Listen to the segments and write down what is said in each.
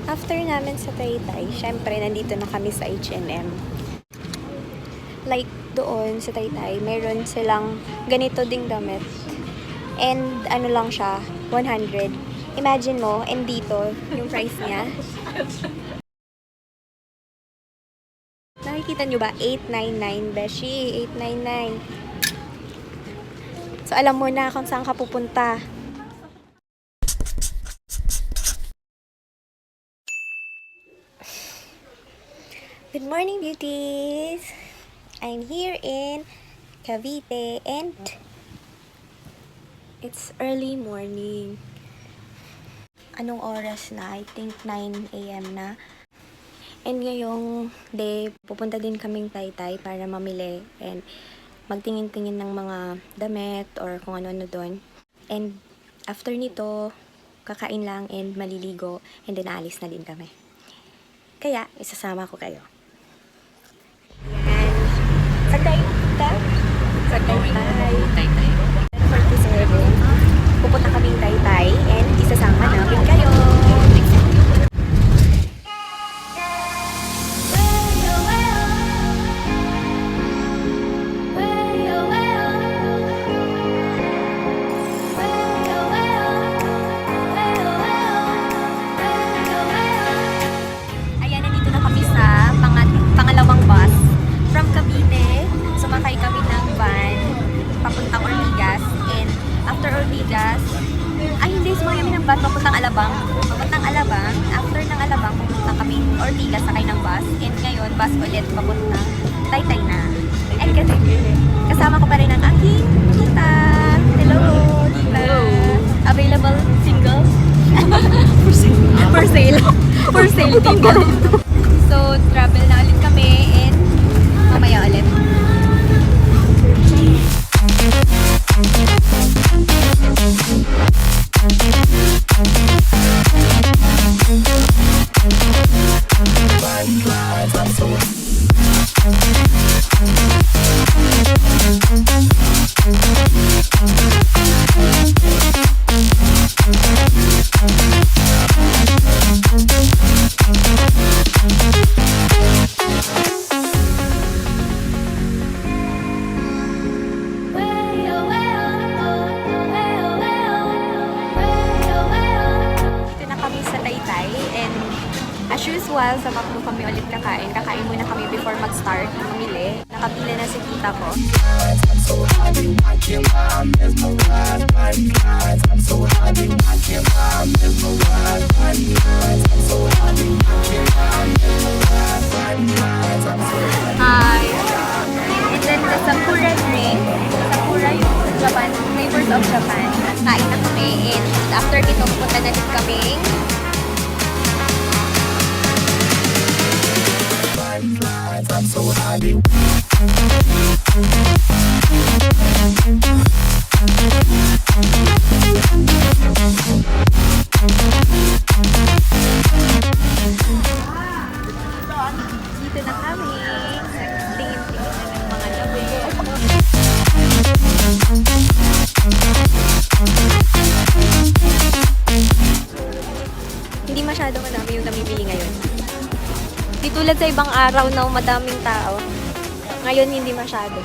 After namin sa Taytay, syempre nandito na kami sa H&M. Like doon sa Taytay, mayroon silang ganito ding damit. And ano lang siya, 100. Imagine mo, and dito, yung price niya. Nakikita nyo ba? 899, beshi. 899. So, alam mo na kung saan ka pupunta. Good morning, beauties! I'm here in Cavite and it's early morning. Anong oras na? I think 9 a.m. na. And ngayong day, pupunta din kaming Taytay para mamili and magtingin-tingin ng mga damit or kung ano-ano doon. And after nito, kakain lang and maliligo and then aalis na din kami. Kaya, isasama ko kayo. Yan. Saan tayo pupunta? Sa Taytay. 47. Pupunta kaming Taytay and isasama namin kayo. Pangalawang bus from Cavite. Sumakay kami ng van papuntang Ortigas, and after Ortigas, hindi, sumakay kami ng van papuntang Alabang. After ng Alabang, pupunta kami Ortigas, sakay ng bus, and ngayon, bus ulit papuntang Taytay na. And kasi, kasama ko pa rin ang aking tita. Hello, tita. Available single? For sale, tita. So, travel na ulit kami and mamaya ulit. As usual, sa Macdo kami ulit kakain. Kakain muna kami before mag-start mamili. Nakapila na si tita ko. Hi! And then the Sakura drink. Sakura yung Japan, flavors of Japan. Kain na kami. And after dito, pupunta na din kami I'm so happy. Dito na kami. Tingin-tingin na ng mga labi. Hindi masyado madami yung namimili ngayon. Di tulad sa ibang araw na madaming tao. Ngayon hindi masyado.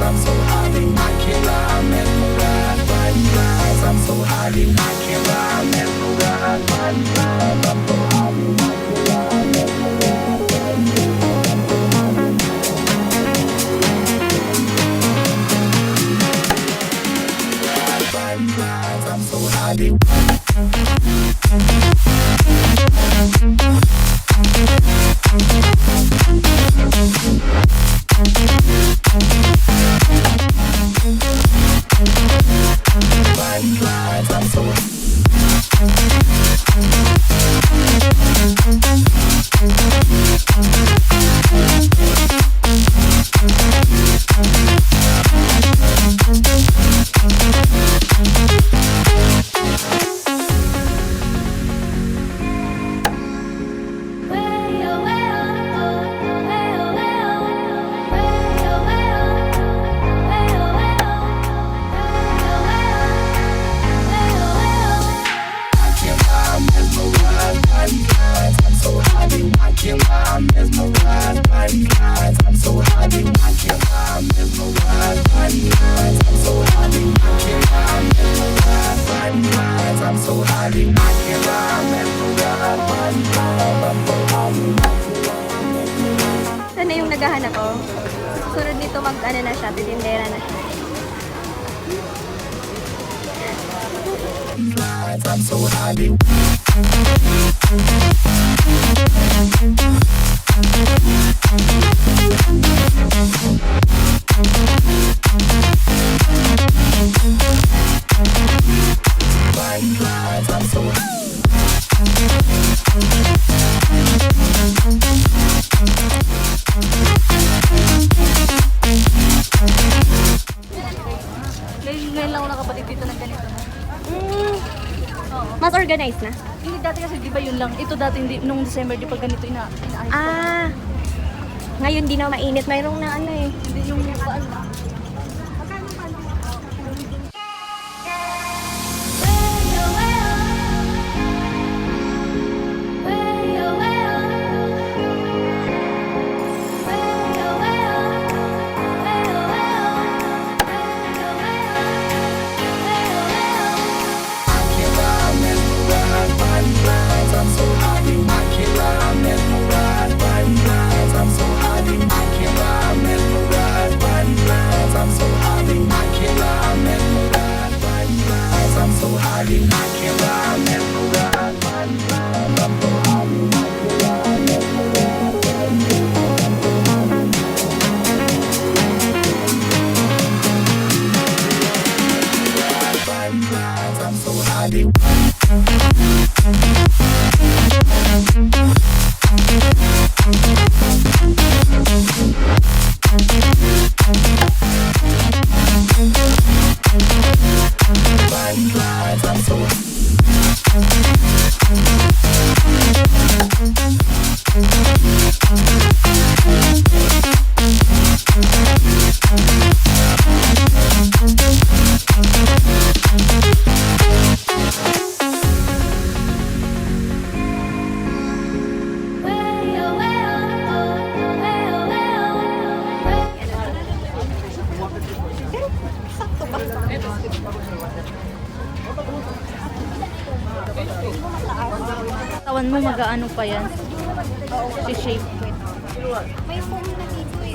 I'm so happy, I can't lie, I'm mesmerized. mesmerized by these eyes. I'm so highly wicked. I'm mesmerized by these eyes. I'm so highly wicked. I'm mesmerized by these eyes. I'm so highly wicked. I'm mesmerized by these eyes. I'm so highly wicked. Sana yung naghahanap ko. Sunod nito mag-ano na siya, titindera na siya. I'm so highly I'm so Ngayon lang ako nakabalik dito ng ganito na. Mas organized na. Hindi dati kasi di ba yun lang. Ito dati hindi, nung December di pa ganito inaayos. Ah, ngayon di na mainit. Mayroong na ano eh. Hindi yung paan. Tawan mo mag-aano pa yan. Si shape. May foam na dito eh.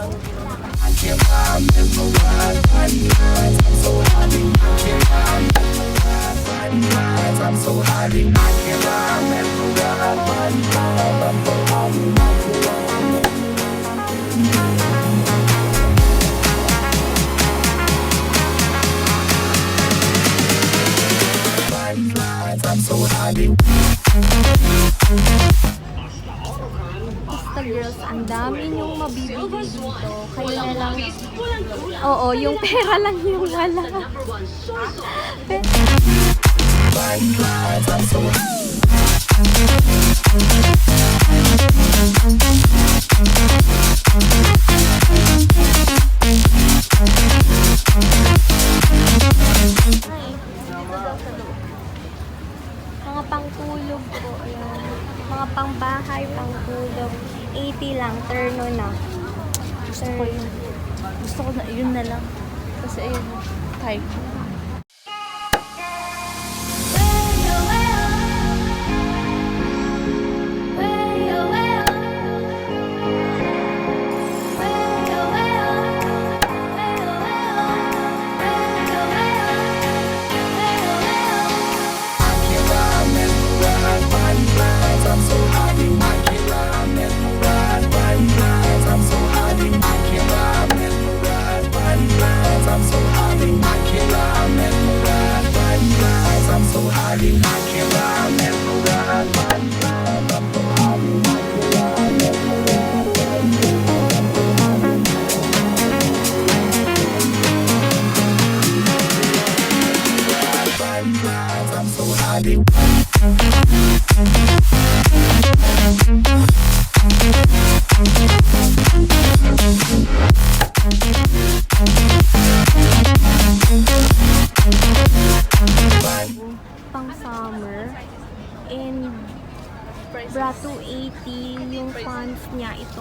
I'm so highly wicked. I'm mesmerized by these eyes. I'm so highly I'm so highly Basta girls, ang dami niyong mabibili dito. Kayo na lang. Oo, yung pera lang yung wala. I'm so Mga pangtulog po. Ayan. Mga pangbahay, pangtulog. 80 lang, terno na. Gusto ko yun. Gusto ko na yun na lang. Kasi ayun, type. I'm so highly wicked. I'm mesmerized by these eyes. I'm so highly wicked. I'm mesmerized by these eyes. I'm so highly wicked.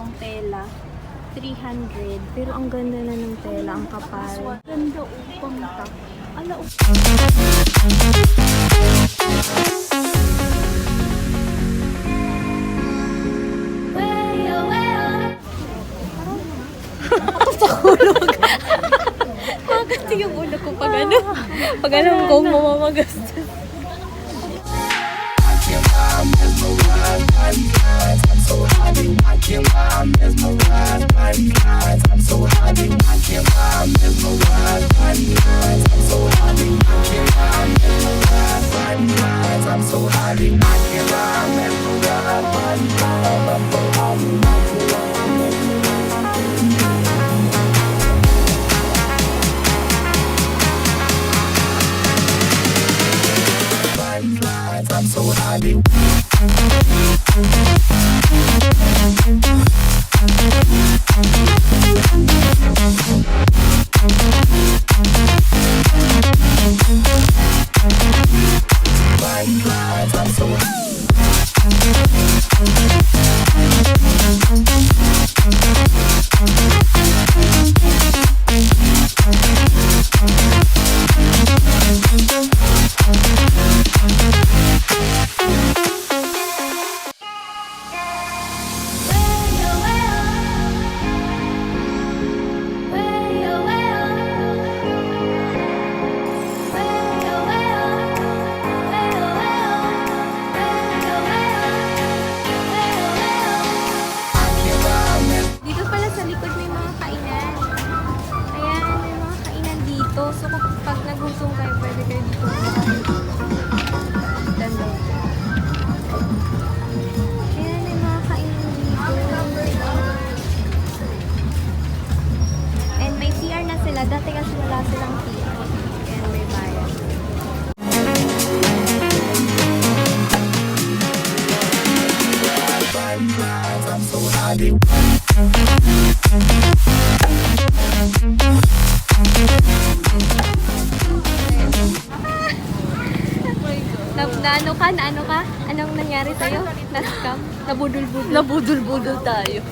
tong tela. 300. Pero ang ganda na ng tela, ang kapal. Ganda upang ta. Ala, Kasi yung ulo ko pag ano, pag alam ko mamagastos. I'm mesmerized by these eyes. I'm so high, I can't lie. I'm mesmerized by these eyes. I'm so high, I can't lie. I'm mesmerized by these eyes. I'm so high, I can't lie. I'm mesmerized by these eyes. I'm so high, I can't lie. I'm mesmerized by these eyes. I'm so high, I can't lie. I'm mesmerized. I'm so high. I'm so Dito pala sa likod may mga kainan. Ayan, may mga kainan dito. So pag nagutom kayo, pwede kayo dito kumain. Ganda. Ayan, may mga kainan dito. And may CR na sila. Dati kasi wala silang CR. Ayan, may bayan. I'm so high. Na ano ka? Anong nangyari sa'yo? Na-scam? Nabudol-budol? nabudol-budol tayo.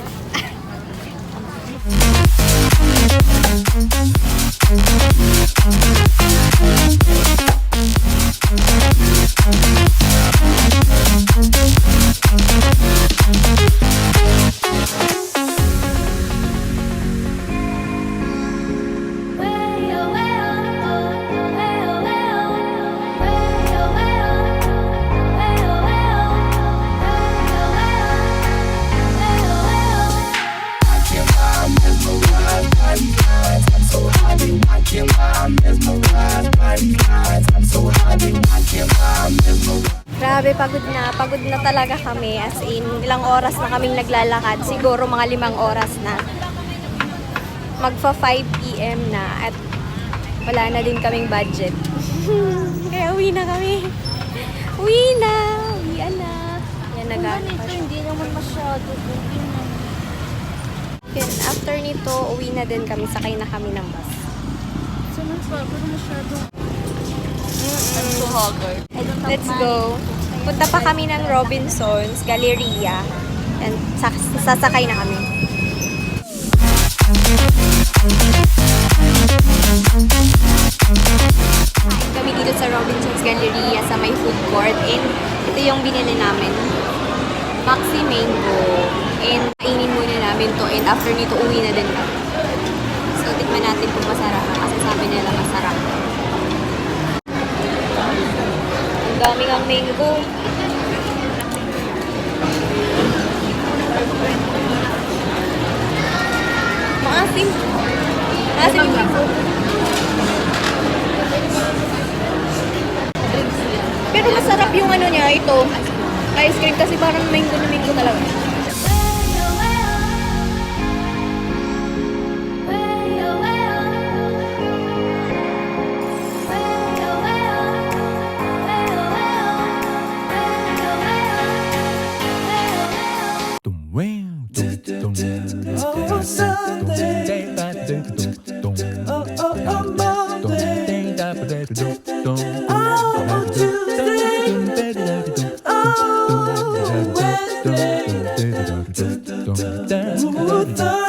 Grabe, pagod na talaga kami. As in, ilang oras na kaming naglalakad. Siguro mga 5 oras na. Magfa 5 PM na at wala na din kaming budget. Kaya uwi na kami. Uwian na. Yan Ito, nag-aakit. hindi naman masyado. Okay na. Then after nito, uwi na din kami. Sakay na kami ng bus. So, pero masyado. So haggard. Let's go. Punta pa kami ng Robinsons Galleria. And sasakay na kami. Kain kami dito sa Robinsons Galleria sa may food court. And ito yung binili namin. Maxi Mango. And kainin muna namin to. And after nito, uwi na din kami. So, tikman natin kung masarap. Kasi sabi nila masarap. Ang daming ang mango. Maasim. Maasim yung mango. Pero masarap yung ano niya, ito. Ice cream kasi parang mango na mango talaga. Dun, the